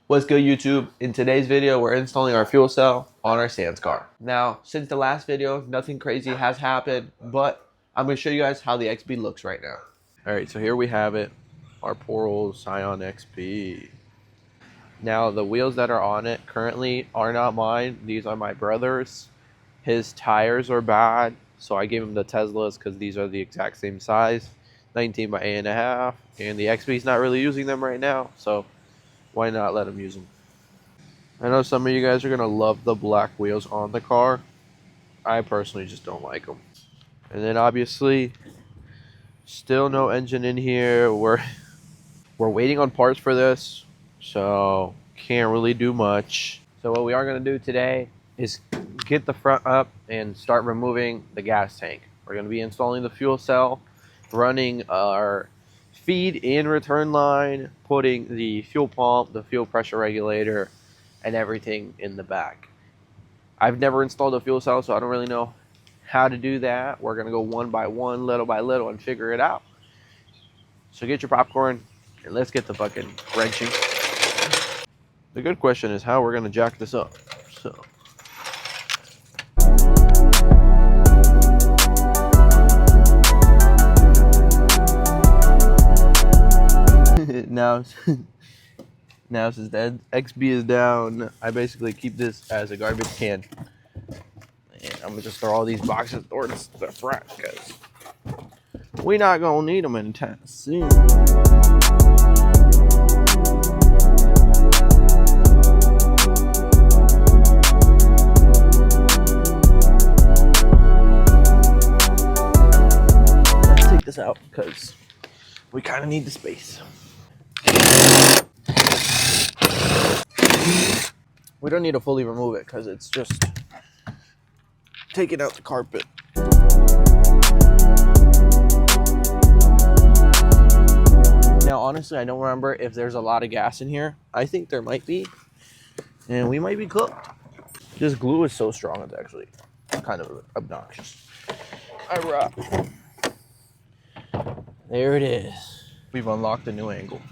What's good, YouTube? In today's video, we're installing our fuel cell on our Scion car. Now, since the last video, nothing crazy has happened, but I'm going to show you guys how the XB looks right now. All right, so here we have it, our poor old Scion XB. Now, the wheels that are on it currently are not mine. These are my brother's. His tires are bad, so I gave him the Teslas because these are the exact same size, 19 by 8.5, and the XB's not really using them right now, so why not let him use them? I know some of you guys are going to love the black wheels on the car. I personally just don't like them. And then obviously, still no engine in here. We're waiting on parts for this, so can't really do much. So what we are going to do today is get the front up and start removing the gas tank. We're going to be installing the fuel cell, running our feed and return line, putting the fuel pump, the fuel pressure regulator, and everything in the back. I've never installed a fuel cell, so I don't really know how to do that. We're going to go one by one, little by little, and figure it out. So get your popcorn, and let's get the fucking wrenching. The good question is how we're going to jack this up. So now since the XB is down, I basically keep this as a garbage can. And I'm going to just throw all these boxes towards the front because we're not going to need them anytime soon. Let's take this out because we kind of need the space. We don't need to fully remove it because it's just taking out the carpet. Now, honestly, I don't remember if there's a lot of gas in here. I think there might be, and we might be cooked. This glue is so strong, it's actually kind of obnoxious. All right. There it is. We've unlocked a new angle.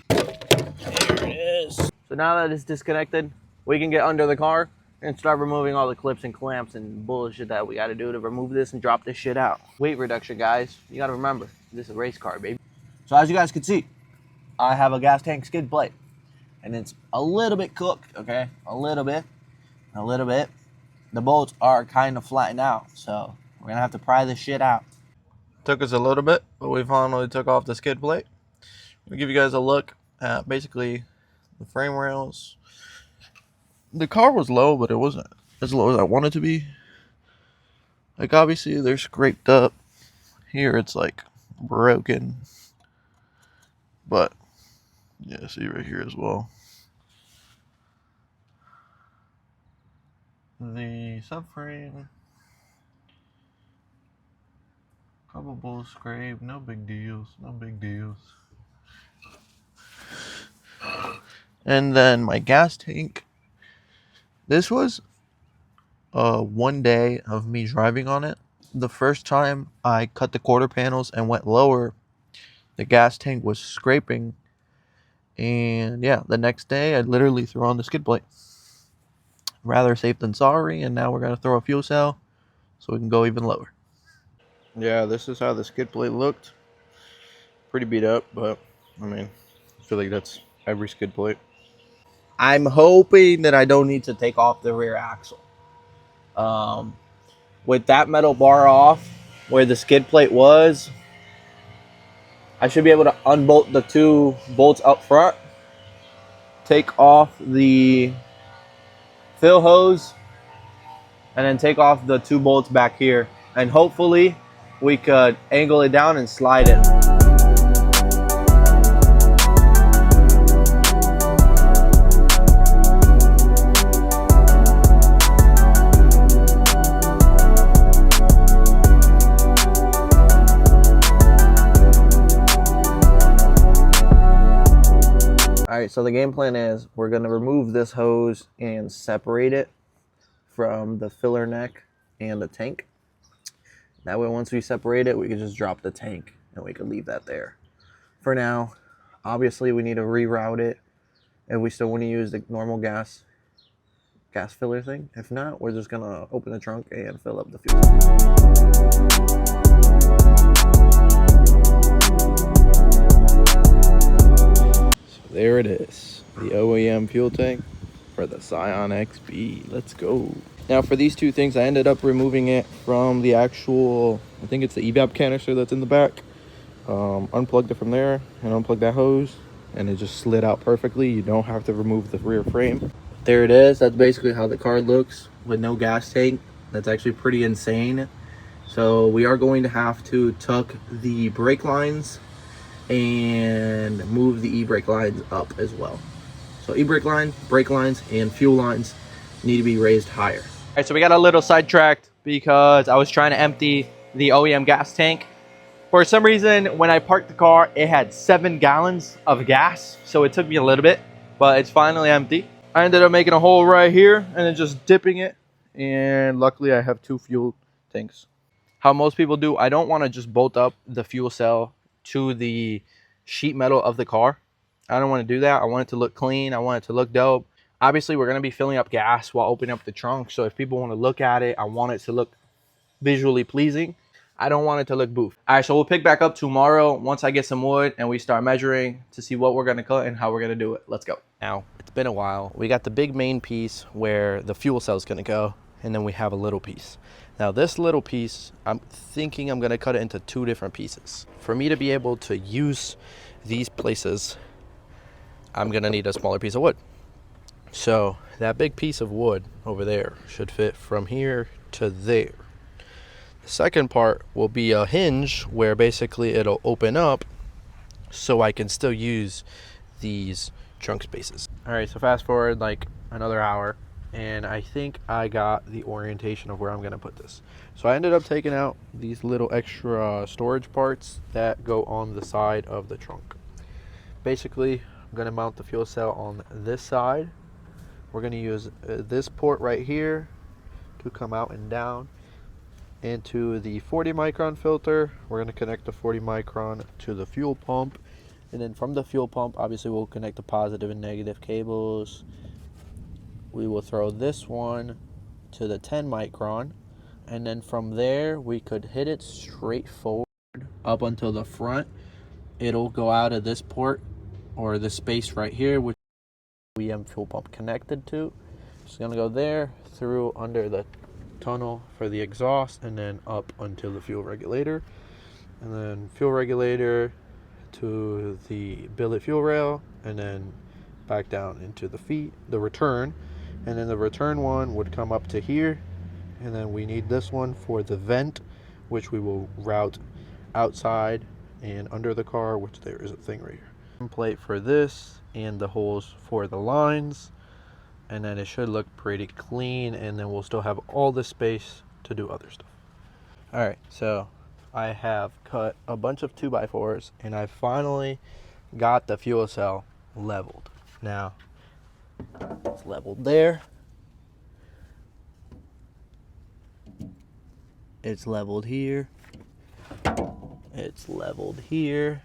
There it is. So now that it's disconnected, we can get under the car and start removing all the clips and clamps and bullshit that we got to do to remove this and drop this shit out. Weight reduction, guys. You got to remember, this is a race car, baby. So as you guys can see, I have a gas tank skid plate. And it's a little bit cooked, okay? A little bit. The bolts are kind of flattened out, so we're going to have to pry this shit out. Took us a little bit, but we finally took off the skid plate. I'll give you guys a look at basically the frame rails. The car was low, but it wasn't as low as I wanted it to be. Like, obviously, they're scraped up. Here, it's, like, broken. But, yeah, see right here as well. The subframe, couple bulls scraped, no big deals. And then my gas tank. This was one day of me driving on it. The first time I cut the quarter panels and went lower, the gas tank was scraping. And yeah, the next day I literally threw on the skid plate. Rather safe than sorry, and now we're going to throw a fuel cell so we can go even lower. Yeah, this is how the skid plate looked. Pretty beat up, but I mean, I feel like that's every skid plate. I'm hoping that I don't need to take off the rear axle. With that metal bar off where the skid plate was, I should be able to unbolt the two bolts up front, take off the fill hose, and then take off the two bolts back here. And hopefully we could angle it down and slide it. Alright, so the game plan is we're going to remove this hose and separate it from the filler neck and the tank. That way, once we separate it, we can just drop the tank and we can leave that there. For now, obviously, we need to reroute it if we still want to use the normal gas filler thing. If not, we're just gonna open the trunk and fill up the fuel. So there it is, the OEM fuel tank for the Scion XB. Let's go. Now for these two things, I ended up removing it from the actual, I think it's the evap canister that's in the back. Unplugged it from there and unplugged that hose, and it just slid out perfectly. You don't have to remove the rear frame. There it is. That's basically how the car looks with no gas tank. That's actually pretty insane. So we are going to have to tuck the brake lines and move the e-brake lines up as well. So e-brake line, brake lines, and fuel lines need to be raised higher. All right, so we got a little sidetracked because I was trying to empty the OEM gas tank. For some reason, when I parked the car, it had 7 gallons of gas. So it took me a little bit, but it's finally empty. I ended up making a hole right here and then just dipping it. And luckily I have 2 fuel tanks. How most people do, I don't want to just bolt up the fuel cell to the sheet metal of the car. I don't want to do that. I want it to look clean. I want it to look dope. Obviously, we're going to be filling up gas while opening up the trunk. So if people want to look at it, I want it to look visually pleasing. I don't want it to look boof. All right, so we'll pick back up tomorrow once I get some wood and we start measuring to see what we're going to cut and how we're going to do it. Let's go. Now, it's been a while. We got the big main piece where the fuel cell is going to go, and then we have a little piece. Now, this little piece, I'm thinking I'm going to cut it into 2 different pieces. For me to be able to use these places, I'm going to need a smaller piece of wood. So that big piece of wood over there should fit from here to there. The second part will be a hinge where basically it'll open up so I can still use these trunk spaces. All right, so fast forward like another hour, and I think I got the orientation of where I'm gonna put this. So I ended up taking out these little extra storage parts that go on the side of the trunk. Basically, I'm gonna mount the fuel cell on this side. We're gonna use this port right here to come out and down into the 40 micron filter. We're gonna connect the 40 micron to the fuel pump. And then from the fuel pump, obviously we'll connect the positive and negative cables. We will throw this one to the 10 micron. And then from there, we could hit it straight forward up until the front. It'll go out of this port or the space right here, which the OEM fuel pump connected to. It's gonna go there, through under the tunnel for the exhaust, and then up until the fuel regulator. And then fuel regulator to the billet fuel rail, and then back down into the return. And then the return one would come up to here, and then we need this one for the vent, which we will route outside and under the car, which there is a thing right here. Plate for this and the holes for the lines, and then it should look pretty clean, and then we'll still have all the space to do other stuff. All right, so I have cut a bunch of 2x4s, and I finally got the fuel cell leveled. Now, it's leveled there. It's leveled here. It's leveled here.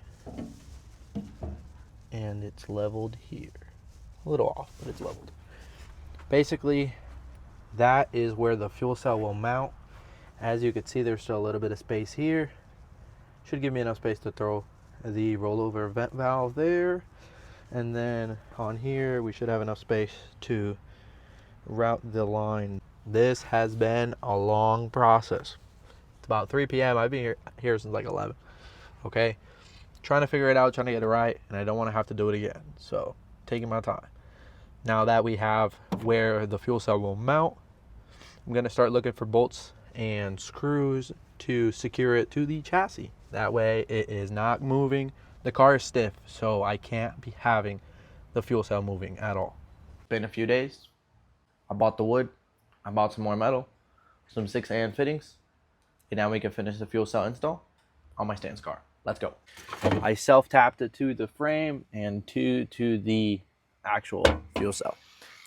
And it's leveled here. A little off, but it's leveled. Basically, that is where the fuel cell will mount. As you can see, there's still a little bit of space here. Should give me enough space to throw the rollover vent valve there. And then on here, we should have enough space to route the line. This has been a long process. It's about 3 p.m. I've been here since like 11. Okay? Trying to figure it out, trying to get it right, and I don't want to have to do it again. So, taking my time. Now that we have where the fuel cell will mount, I'm going to start looking for bolts and screws to secure it to the chassis. That way it is not moving. The car is stiff, so I can't be having the fuel cell moving at all. Been a few days. I bought the wood. I bought some more metal, some 6AN fittings, and now we can finish the fuel cell install on my stance car. Let's go. I self-tapped it to the frame and to the actual fuel cell.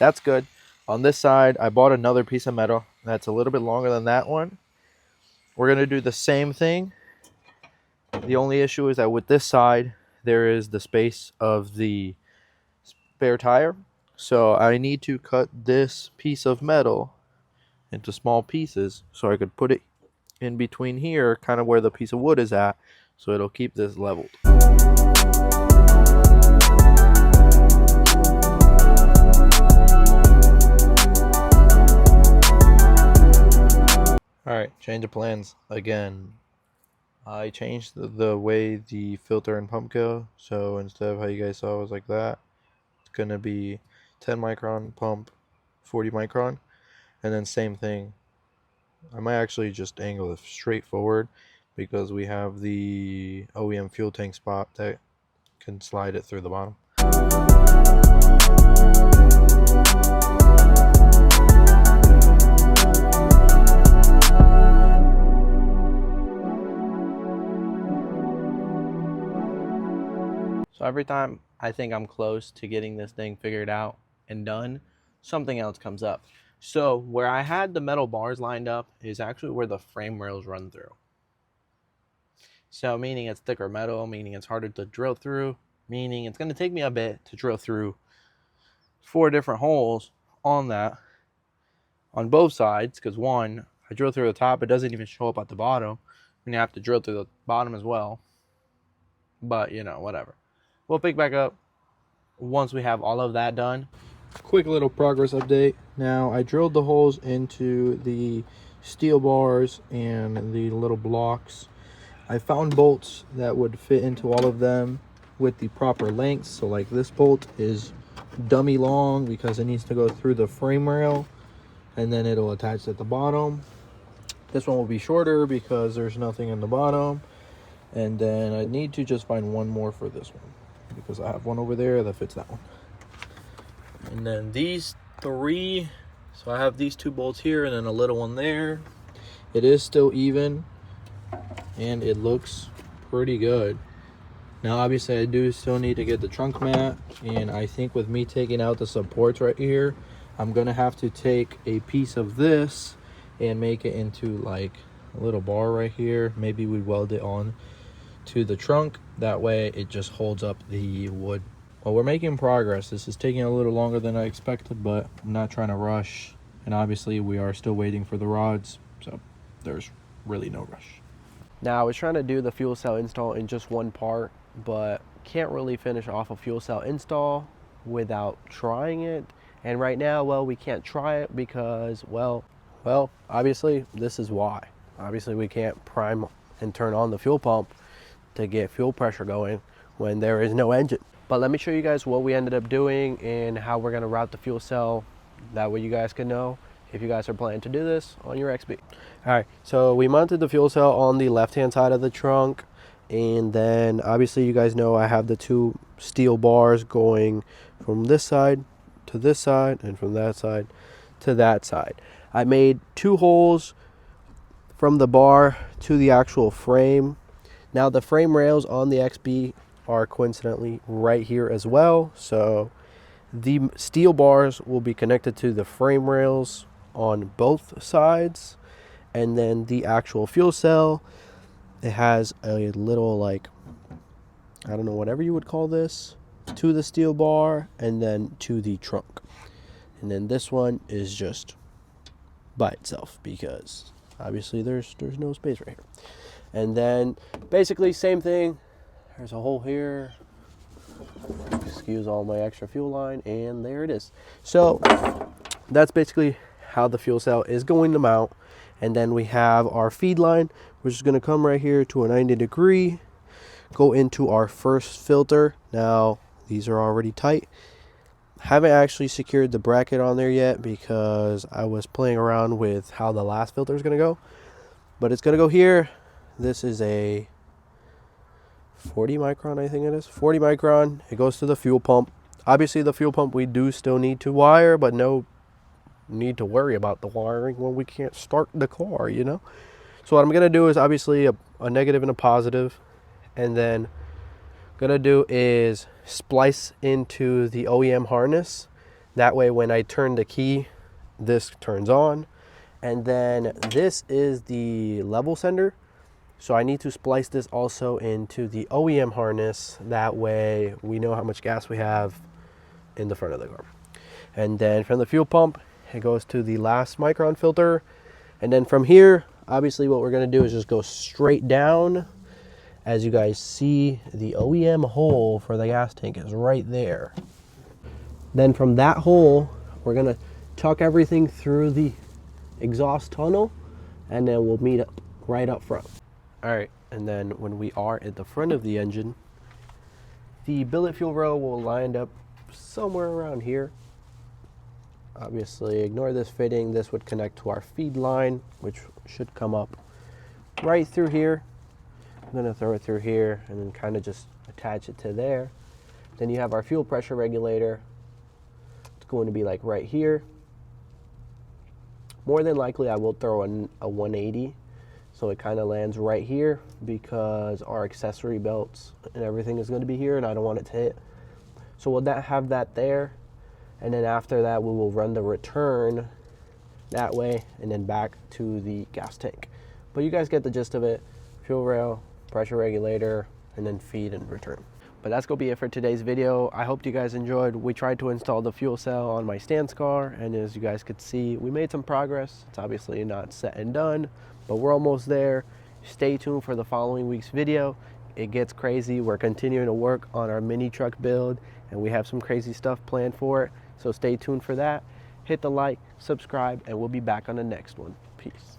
That's good. On this side, I bought another piece of metal that's a little bit longer than that one. We're going to do the same thing. The only issue is that with this side, there is the space of the spare tire. So I need to cut this piece of metal into small pieces so I could put it in between here, kind of where the piece of wood is at, so it'll keep this leveled. Alright, change of plans again. I changed the way the filter and pump go, so instead of how you guys saw it was like that, it's going to be 10 micron pump, 40 micron, and then same thing. I might actually just angle it straight forward because we have the OEM fuel tank spot that can slide it through the bottom. So every time I think I'm close to getting this thing figured out and done, something else comes up. So where I had the metal bars lined up is actually where the frame rails run through. So meaning it's thicker metal, meaning it's harder to drill through, meaning it's going to take me a bit to drill through 4 different holes on that, on both sides, because one, I drill through the top, it doesn't even show up at the bottom, and you have to drill through the bottom as well. But, you know, whatever. We'll pick back up once we have all of that done. Quick little progress update. Now, I drilled the holes into the steel bars and the little blocks. I found bolts that would fit into all of them with the proper lengths. So like this bolt is dummy long because it needs to go through the frame rail and then it'll attach at the bottom. This one will be shorter because there's nothing in the bottom. And then I need to just find one more for this one because I have one over there that fits that one. And then these 3, so I have these 2 bolts here and then a little one there. It is still even and it looks pretty good. Now obviously I do still need to get the trunk mat, and I think with me taking out the supports right here, I'm gonna have to take a piece of this and make it into like a little bar right here. Maybe we weld it on to the trunk, that way it just holds up the wood. Well, we're making progress. This is taking a little longer than I expected, but I'm not trying to rush, and obviously we are still waiting for the rods, so there's really no rush. Now I was trying to do the fuel cell install in just one part, but can't really finish off a fuel cell install without trying it. And right now, well, we can't try it because, well, obviously this is why. Obviously we can't prime and turn on the fuel pump to get fuel pressure going when there is no engine. But let me show you guys what we ended up doing and how we're gonna route the fuel cell. That way you guys can know if you guys are planning to do this on your XB. All right, so we mounted the fuel cell on the left-hand side of the trunk, and then obviously you guys know I have the 2 steel bars going from this side to this side and from that side to that side. I made 2 holes from the bar to the actual frame. Now the frame rails on the XB are coincidentally right here as well, so the steel bars will be connected to the frame rails on both sides, and then the actual fuel cell, it has a little, like, I don't know, whatever you would call this, to the steel bar and then to the trunk. And then this one is just by itself because obviously there's no space right here. And then basically same thing, there's a hole here, excuse all my extra fuel line, and there it is. So that's basically how the fuel cell is going to mount. And then we have our feed line, which is going to come right here to a 90-degree, go into our first filter. Now these are already tight. Haven't actually secured the bracket on there yet because I was playing around with how the last filter is going to go, but it's going to go here. This is a 40 micron, I think it is 40 micron. It goes to the fuel pump. Obviously the fuel pump we do still need to wire, but no need to worry about the wiring when we can't start the car, you know. So what I'm gonna do is obviously a negative and a positive, and then gonna do is splice into the OEM harness. That way when I turn the key, this turns on. And then this is the level sender, so I need to splice this also into the OEM harness. That way we know how much gas we have in the front of the car. And then from the fuel pump, it goes to the last micron filter. And then from here, obviously what we're gonna do is just go straight down. As you guys see, the OEM hole for the gas tank is right there. Then from that hole, we're gonna tuck everything through the exhaust tunnel, and then we'll meet up right up front. All right, and then when we are at the front of the engine, the billet fuel rail will line up somewhere around here. Obviously, ignore this fitting. This would connect to our feed line, which should come up right through here. I'm gonna throw it through here and then kind of just attach it to there. Then you have our fuel pressure regulator. It's going to be like right here. More than likely, I will throw a 180, so it kind of lands right here because our accessory belts and everything is going to be here, and I don't want it to hit. So we'll have that there, and then after that, we will run the return that way and then back to the gas tank. But you guys get the gist of it: fuel rail, pressure regulator, and then feed and return. But that's gonna be it for today's video. I hope you guys enjoyed. We tried to install the fuel cell on my stance car, and as you guys could see, we made some progress. It's obviously not set and done, but we're almost there. Stay tuned for the following week's video. It gets crazy. We're continuing to work on our mini truck build, and we have some crazy stuff planned for it. So stay tuned for that. Hit the like, subscribe, and we'll be back on the next one. Peace.